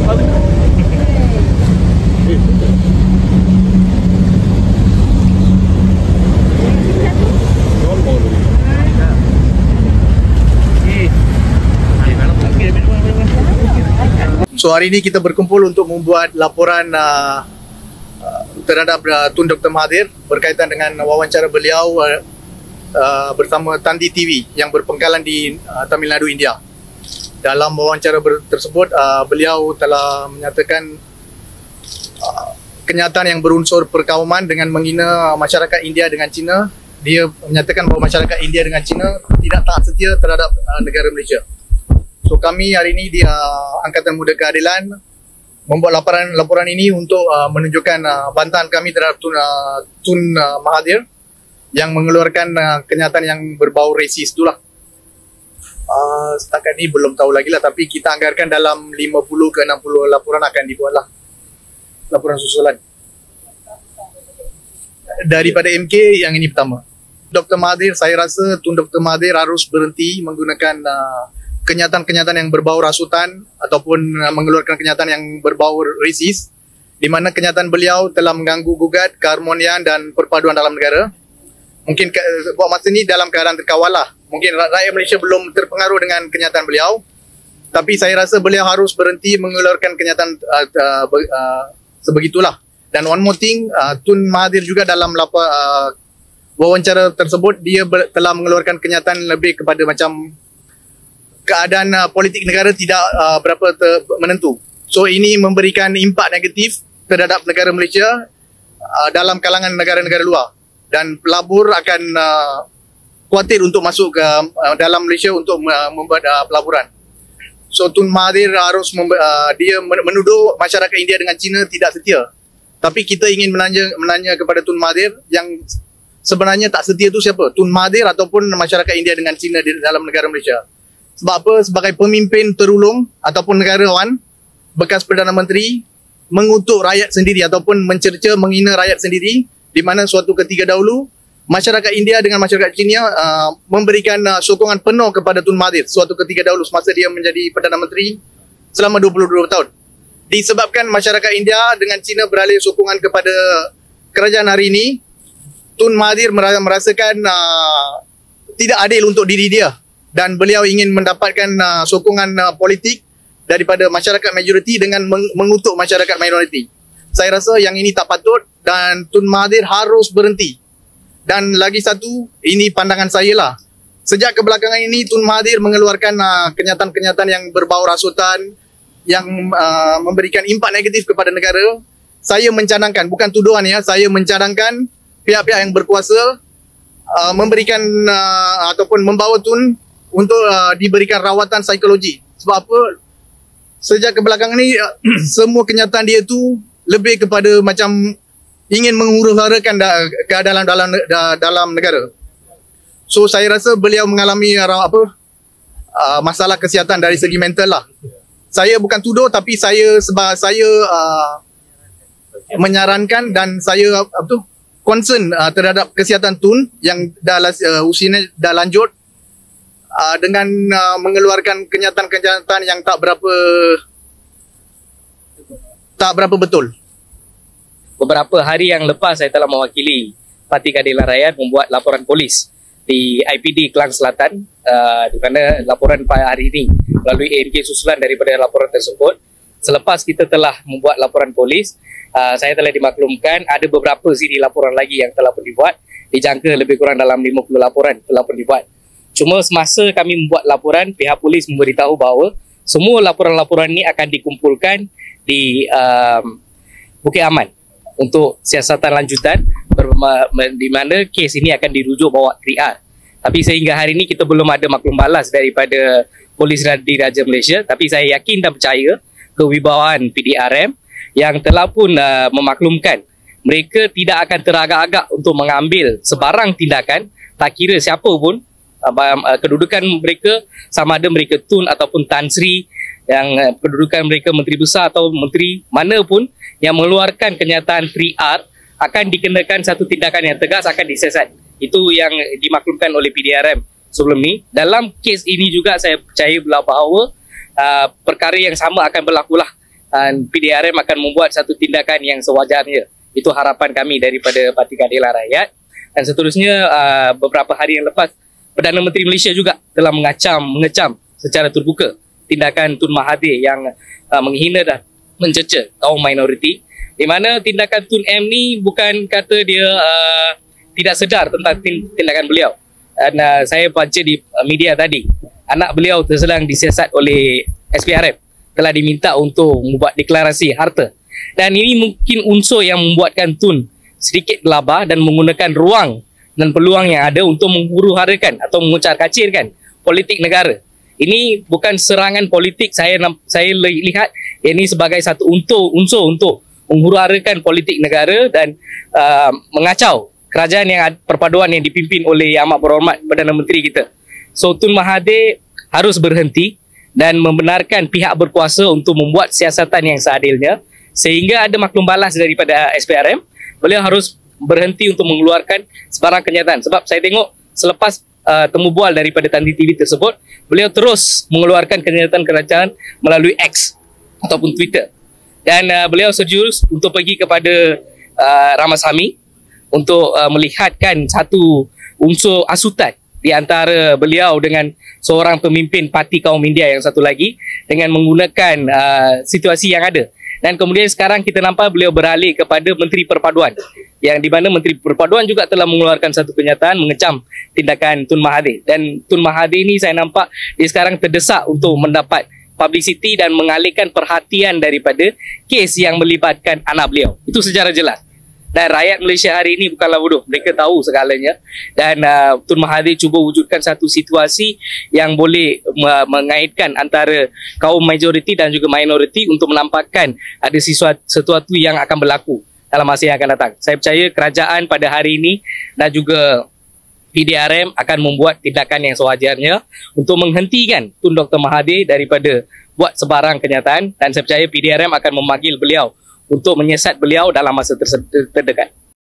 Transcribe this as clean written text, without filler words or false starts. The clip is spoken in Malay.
So hari ini kita berkumpul untuk membuat laporan terhadap Tun Dr. Mahathir berkaitan dengan wawancara beliau bersama Tandi TV yang berpenggalan di Tamil Nadu, India. Dalam wawancara tersebut, beliau telah menyatakan kenyataan yang berunsur perkauman dengan menghina masyarakat India dengan China. Dia menyatakan bahawa masyarakat India dengan China tidak taat setia terhadap negara Malaysia. So kami hari ini di Angkatan Muda Keadilan membuat laporan ini untuk menunjukkan bantahan kami terhadap Tun Mahathir yang mengeluarkan kenyataan yang berbau resis itulah. Setakat ini belum tahu lagi lah, tapi kita anggarkan dalam 50 ke 60 laporan akan dibuat lah, laporan susulan daripada MK. Yang ini pertama, Dr. Mahathir, saya rasa Tun Dr. Mahathir harus berhenti menggunakan kenyataan-kenyataan yang berbau rasutan ataupun mengeluarkan kenyataan yang berbau resis, di mana kenyataan beliau telah mengganggu gugat keharmonian dan perpaduan dalam negara. Mungkin buat masa ini dalam keadaan terkawal lah. Mungkin rakyat Malaysia belum terpengaruh dengan kenyataan beliau, tapi saya rasa beliau harus berhenti mengeluarkan kenyataan sebegitulah. Dan one more thing, Tun Mahathir juga dalam wawancara tersebut dia telah mengeluarkan kenyataan lebih kepada macam keadaan politik negara tidak berapa menentu. So ini memberikan impak negatif terhadap negara Malaysia dalam kalangan negara-negara luar, dan pelabur akan khawatir untuk masuk ke dalam Malaysia untuk membuat pelaburan. So Tun Mahathir harus dia menuduh masyarakat India dengan China tidak setia. Tapi kita ingin menanya kepada Tun Mahathir yang sebenarnya tak setia itu siapa? Tun Mahathir ataupun masyarakat India dengan China di dalam negara Malaysia? Sebab apa? Sebagai pemimpin terulung ataupun negarawan, bekas Perdana Menteri mengutuk rakyat sendiri ataupun mencerca, menghina rakyat sendiri, di mana suatu ketika dahulu masyarakat India dengan masyarakat China memberikan sokongan penuh kepada Tun Mahathir suatu ketika dahulu semasa dia menjadi Perdana Menteri selama 22 tahun. Disebabkan masyarakat India dengan China beralih sokongan kepada kerajaan hari ini, Tun Mahathir merasakan tidak adil untuk diri dia, dan beliau ingin mendapatkan sokongan politik daripada masyarakat majoriti dengan mengutuk masyarakat minoriti. Saya rasa yang ini tak patut dan Tun Mahathir harus berhenti. Dan lagi satu, ini pandangan saya lah. Sejak kebelakangan ini Tun Mahathir mengeluarkan kenyataan-kenyataan yang berbau rasutan, yang memberikan impak negatif kepada negara. Saya mencadangkan, bukan tuduhan ya, saya mencadangkan pihak-pihak yang berkuasa memberikan ataupun membawa Tun untuk diberikan rawatan psikologi. Sebab apa? Sejak kebelakangan ini semua kenyataan dia tu lebih kepada macam ingin menghuru-harakan keadaan dalam negara. So saya rasa beliau mengalami masalah kesihatan dari segi mental lah. Saya bukan tuduh, tapi saya menyarankan dan saya concern terhadap kesihatan Tun yang usianya dah lanjut, dengan mengeluarkan kenyataan-kenyataan yang tak berapa betul. Beberapa hari yang lepas saya telah mewakili Parti Keadilan Rakyat membuat laporan polis di IPD Klang Selatan, di mana laporan pada hari ini melalui AMK susulan daripada laporan tersebut. Selepas kita telah membuat laporan polis, saya telah dimaklumkan ada beberapa siri laporan lagi yang telah pun dibuat, dijangka lebih kurang dalam 50 laporan telah pun dibuat. Cuma semasa kami membuat laporan, pihak polis memberitahu bahawa semua laporan-laporan ini akan dikumpulkan di Bukit Aman untuk siasatan lanjutan, di mana kes ini akan dirujuk bawa 3R. Tapi sehingga hari ini kita belum ada maklum balas daripada Polis Diraja Malaysia, tapi saya yakin dan percaya kewibawaan PDRM yang telah pun memaklumkan mereka tidak akan teragak-agak untuk mengambil sebarang tindakan, tak kira siapa pun kedudukan mereka, sama ada mereka Tun ataupun Tan Sri, yang kedudukan mereka menteri besar atau menteri mana pun yang mengeluarkan kenyataan 3R, akan dikenakan satu tindakan yang tegas, akan disiasat. Itu yang dimaklumkan oleh PDRM sebelum ni. Dalam kes ini juga saya percaya bahawa perkara yang sama akan berlakulah dan PDRM akan membuat satu tindakan yang sewajarnya. Itu harapan kami daripada Parti Keadilan Rakyat. Dan seterusnya, beberapa hari yang lepas, Perdana Menteri Malaysia juga telah mengecam secara terbuka tindakan Tun Mahathir yang menghina dan mencerca kaum minoriti, di mana tindakan Tun M ni bukan kata dia tidak sedar tentang tindakan beliau. Dan saya baca di media tadi, anak beliau tersedang disiasat oleh SPRM, telah diminta untuk membuat deklarasi harta. Dan ini mungkin unsur yang membuatkan Tun sedikit gelabah dan menggunakan ruang dan peluang yang ada untuk menghuru-harakan atau mengucar-kacirkan politik negara. Ini bukan serangan politik, saya lihat ini sebagai satu unsur untuk menghuru-harakan politik negara dan mengacau kerajaan yang perpaduan yang dipimpin oleh Yang Amat Berhormat Perdana Menteri kita. So Tun Mahathir harus berhenti dan membenarkan pihak berkuasa untuk membuat siasatan yang seadilnya, sehingga ada maklum balas daripada SPRM. Beliau harus berhenti untuk mengeluarkan sebarang kenyataan. Sebab saya tengok selepas temu bual daripada Tanti TV tersebut, beliau terus mengeluarkan kenyataan kerajaan melalui X ataupun Twitter. Dan beliau sejurus untuk pergi kepada Ramasamy untuk melihatkan satu unsur asutan di antara beliau dengan seorang pemimpin parti kaum India yang satu lagi, dengan menggunakan situasi yang ada. Dan kemudian sekarang kita nampak beliau beralih kepada Menteri Perpaduan, yang di mana Menteri Perpaduan juga telah mengeluarkan satu kenyataan mengecam tindakan Tun Mahathir. Dan Tun Mahathir ini saya nampak dia sekarang terdesak untuk mendapat publicity dan mengalihkan perhatian daripada kes yang melibatkan anak beliau. Itu secara jelas. Dan rakyat Malaysia hari ini bukanlah bodoh, mereka tahu segalanya. Dan Tun Mahathir cuba wujudkan satu situasi yang boleh mengaitkan antara kaum majoriti dan juga minoriti untuk menampakkan ada sesuatu yang akan berlaku dalam masa yang akan datang. Saya percaya kerajaan pada hari ini dan juga PDRM akan membuat tindakan yang sewajarnya untuk menghentikan Tun Dr. Mahathir daripada buat sebarang kenyataan, dan saya percaya PDRM akan memanggil beliau untuk menyiasat beliau dalam masa terdekat.